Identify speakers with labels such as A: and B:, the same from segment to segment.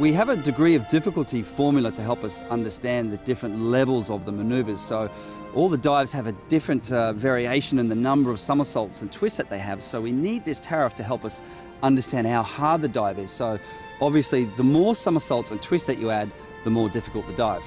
A: we have a degree of difficulty formula to help us understand the different levels of the maneuvers. So all the dives have a different variation in the number of somersaults and twists that they have. So we need this tariff to help us understand how hard the dive is. So obviously, the more somersaults and twists that you add, the more difficult the dive.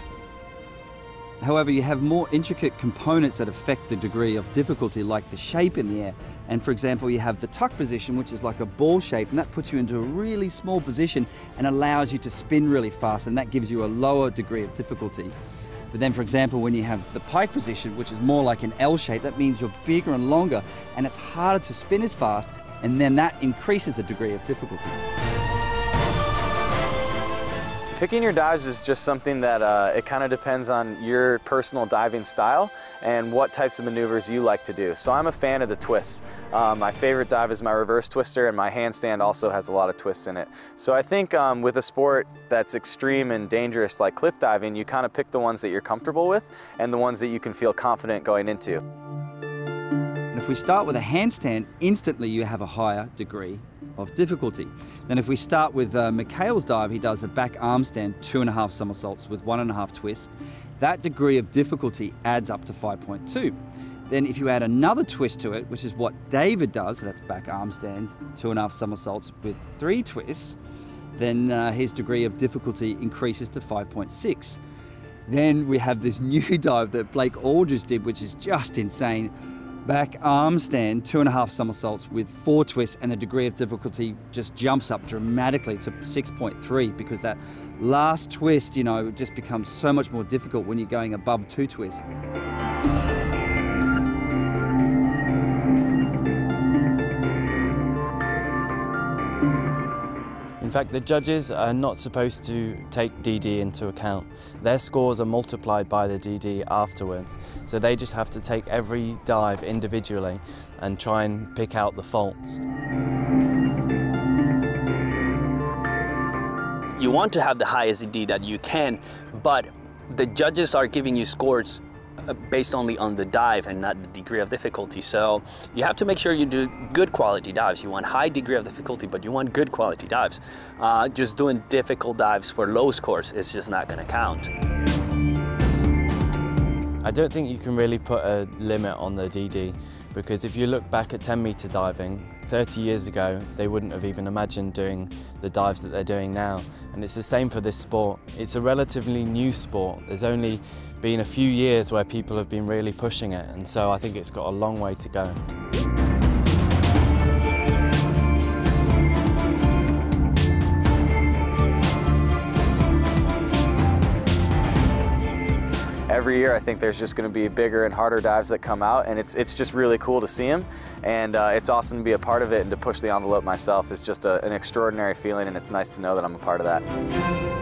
A: However, you have more intricate components that affect the degree of difficulty, like the shape in the air. And for example, you have the tuck position, which is like a ball shape, and that puts you into a really small position and allows you to spin really fast, and that gives you a lower degree of difficulty. But then, for example, when you have the pike position, which is more like an L shape, that means you're bigger and longer, and it's harder to spin as fast, and then that increases the degree of difficulty.
B: Picking your dives is just something that it kind of depends on your personal diving style and what types of maneuvers you like to do. So I'm a fan of the twists. My favorite dive is my reverse twister, and my handstand also has a lot of twists in it. So I think with a sport that's extreme and dangerous like cliff diving, you kind of pick the ones that you're comfortable with and the ones that you can feel confident going into.
A: And if we start with a handstand, instantly you have a higher degree of difficulty. Then if we start with Mikhail's dive, he does a back arm stand, 2.5 somersaults with 1.5 twists. That degree of difficulty adds up to 5.2. Then if you add another twist to it, which is what David does, so that's back arm stand, 2.5 somersaults with 3 twists, then his degree of difficulty increases to 5.6. Then we have this new dive that Blake Aldridge did, which is just insane. Back arm stand, 2.5 somersaults with 4 twists, and the degree of difficulty just jumps up dramatically to 6.3, because that last twist, you know, just becomes so much more difficult when you're going above 2 twists.
C: In fact, the judges are not supposed to take DD into account. Their scores are multiplied by the DD afterwards, so they just have to take every dive individually and try and pick out the faults.
D: You want to have the highest DD that you can, but the judges are giving you scores based only on the dive and not the degree of difficulty. So you have to make sure you do good quality dives. You want high degree of difficulty, but you want good quality dives. Just doing difficult dives for low scores is just not going to count.
C: I don't think you can really put a limit on the DD, because if you look back at 10-meter diving, 30 years ago, they wouldn't have even imagined doing the dives that they're doing now. And it's the same for this sport. It's a relatively new sport. There's only been a few years where people have been really pushing it, and so I think it's got a long way to go.
B: Every year I think there's just going to be bigger and harder dives that come out, and it's just really cool to see them, and it's awesome to be a part of it and to push the envelope myself. It's just an extraordinary feeling, and it's nice to know that I'm a part of that.